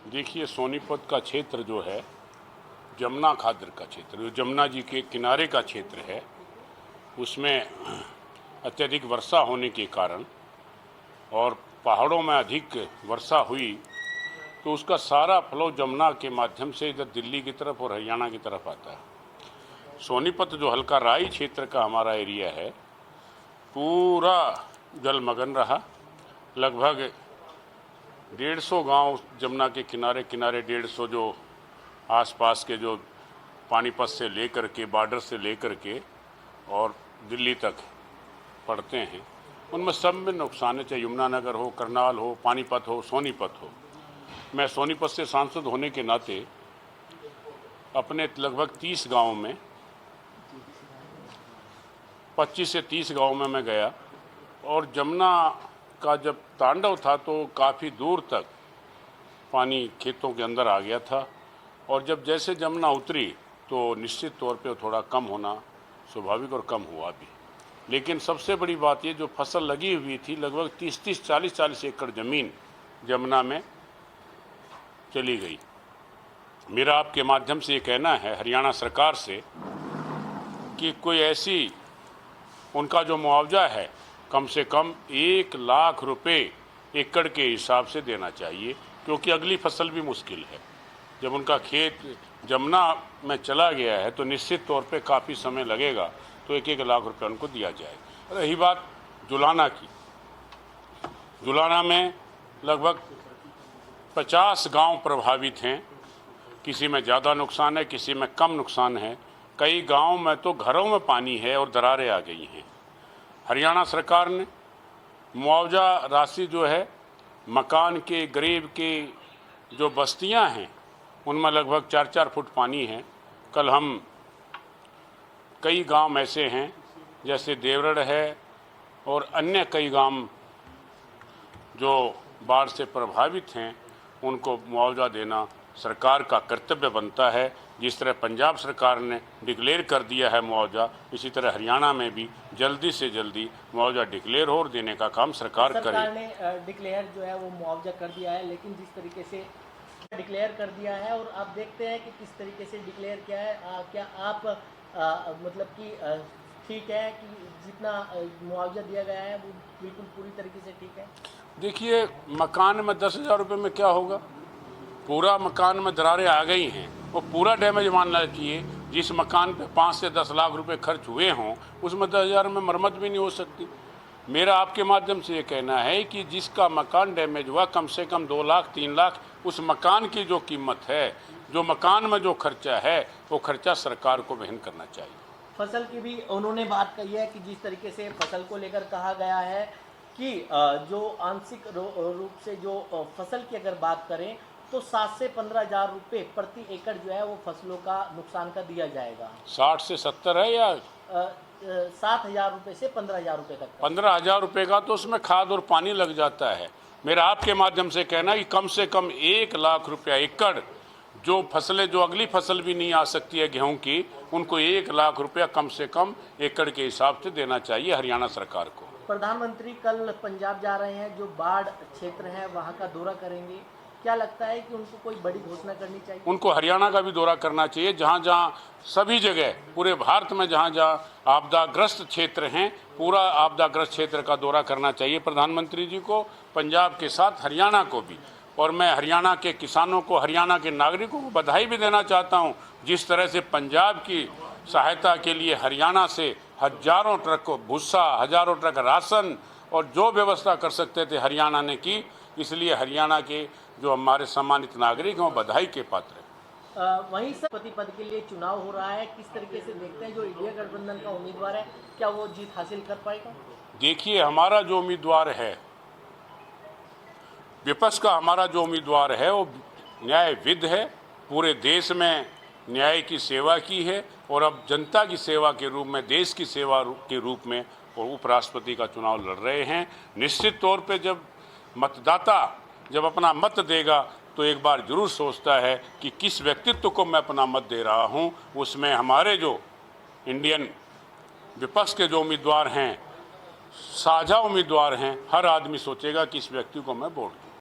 देखिए, सोनीपत का क्षेत्र जो है जमुना खादर का क्षेत्र, जो जमुना जी के किनारे का क्षेत्र है, उसमें अत्यधिक वर्षा होने के कारण और पहाड़ों में अधिक वर्षा हुई तो उसका सारा फ्लो जमुना के माध्यम से इधर दिल्ली की तरफ और हरियाणा की तरफ आता है। सोनीपत जो हल्का राई क्षेत्र का हमारा एरिया है, पूरा जलमग्न रहा। लगभग 150 गांव जमुना के किनारे किनारे 150 जो आसपास के जो पानीपत से लेकर के, बॉर्डर से लेकर के और दिल्ली तक पड़ते हैं, उनमें सब में नुकसान है, चाहे यमुनानगर हो, करनाल हो, पानीपत हो, सोनीपत हो। मैं सोनीपत से सांसद होने के नाते अपने लगभग 30 गाँव में 25 से 30 गाँव में मैं गया और जमुना का जब तांडव था तो काफ़ी दूर तक पानी खेतों के अंदर आ गया था और जब जैसे जमुना उतरी तो निश्चित तौर पे थोड़ा कम होना स्वाभाविक और कम हुआ भी। लेकिन सबसे बड़ी बात ये, जो फसल लगी हुई थी लगभग 30-30, 40-40 एकड़ ज़मीन जमुना में चली गई। मेरा आपके माध्यम से ये कहना है हरियाणा सरकार से कि कोई ऐसी उनका जो मुआवजा है कम से कम 1 लाख रुपए एकड़ के हिसाब से देना चाहिए, क्योंकि अगली फसल भी मुश्किल है। जब उनका खेत जमुना में चला गया है तो निश्चित तौर पे काफ़ी समय लगेगा, तो 1-1 लाख रुपए उनको दिया जाए। रही बात जुलाना की, जुलाना में लगभग 50 गांव प्रभावित हैं। किसी में ज़्यादा नुकसान है, किसी में कम नुकसान है। कई गांव में तो घरों में पानी है और दरारें आ गई हैं। हरियाणा सरकार ने मुआवजा राशि जो है, मकान के गरीब के जो बस्तियां हैं उनमें लगभग 4-4 फुट पानी है। कल हम कई गांव ऐसे हैं जैसे देवरड़ है और अन्य कई गांव जो बाढ़ से प्रभावित हैं, उनको मुआवजा देना सरकार का कर्तव्य बनता है। जिस तरह पंजाब सरकार ने डिक्लेयर कर दिया है मुआवजा, इसी तरह हरियाणा में भी जल्दी से जल्दी मुआवजा डिक्लेयर हो और देने का काम सरकार करे। सरकार ने डिक्लेयर जो है वो मुआवजा कर दिया है, लेकिन जिस तरीके से डिक्लेयर कर दिया है और आप देखते हैं कि किस तरीके से डिक्लेयर किया है, क्या आप मतलब कि ठीक है कि जितना मुआवजा दिया गया है वो बिल्कुल पूरी तरीके से ठीक है? देखिए, मकान में 10,000 रुपये में क्या होगा? पूरा मकान में दरारें आ गई हैं, वो पूरा डैमेज मानना चाहिए। जिस मकान पे 5 से 10 लाख रुपए खर्च हुए हों, उसमें 10,000 में मरम्मत भी नहीं हो सकती। मेरा आपके माध्यम से ये कहना है कि जिसका मकान डैमेज हुआ, कम से कम 2 लाख 3 लाख उस मकान की जो कीमत है, जो मकान में जो खर्चा है, वो खर्चा सरकार को वहन करना चाहिए। फसल की भी उन्होंने बात कही है कि जिस तरीके से फसल को लेकर कहा गया है कि जो आंशिक रूप से जो फसल की अगर बात करें तो 7 से 15 हज़ार रुपये प्रति एकड़ जो है वो फसलों का नुकसान का दिया जाएगा। 60 से 70 है या 7,000 रुपये से 15,000 रुपये तक। 15,000 रुपये का तो उसमें खाद और पानी लग जाता है। मेरा आपके माध्यम से कहना है कि कम से कम 1 लाख रुपया एकड़ जो फसलें, जो अगली फसल भी नहीं आ सकती है गेहूं की, उनको 1 लाख रुपया कम से कम एकड़ के हिसाब से देना चाहिए हरियाणा सरकार को। प्रधानमंत्री कल पंजाब जा रहे हैं, जो बाढ़ क्षेत्र है वहाँ का दौरा करेंगे। क्या लगता है कि उनको कोई बड़ी घोषणा करनी चाहिए? उनको हरियाणा का भी दौरा करना चाहिए। जहाँ जहाँ सभी जगह पूरे भारत में जहाँ जहाँ आपदाग्रस्त क्षेत्र हैं, पूरा आपदाग्रस्त क्षेत्र का दौरा करना चाहिए प्रधानमंत्री जी को, पंजाब के साथ हरियाणा को भी। और मैं हरियाणा के किसानों को, हरियाणा के नागरिकों को बधाई भी देना चाहता हूँ। जिस तरह से पंजाब की सहायता के लिए हरियाणा से हजारों ट्रक भूसा, हजारों ट्रक राशन और जो व्यवस्था कर सकते थे हरियाणा ने की। इसलिए हरियाणा के जो हमारे सम्मानित नागरिक हैं, बधाई के पात्र हैं। वहीं सभापति पद के लिए चुनाव हो रहा है, किस तरीके से देखते हैं जो इंडिया गठबंधन का उम्मीदवार है, क्या वो जीत हासिल कर पाएगा? देखिए, हमारा जो उम्मीदवार है, विपक्ष का हमारा जो उम्मीदवार है, वो न्यायविद है, पूरे देश में न्याय की सेवा की है और अब जनता की सेवा के रूप में, देश की सेवा के रूप में वो उपराष्ट्रपति का चुनाव लड़ रहे हैं। निश्चित तौर पे जब मतदाता जब अपना मत देगा तो एक बार जरूर सोचता है कि किस व्यक्तित्व को मैं अपना मत दे रहा हूं। उसमें हमारे जो इंडियन विपक्ष के जो उम्मीदवार हैं, साझा उम्मीदवार हैं, हर आदमी सोचेगा कि इस व्यक्ति को मैं वोट दूं।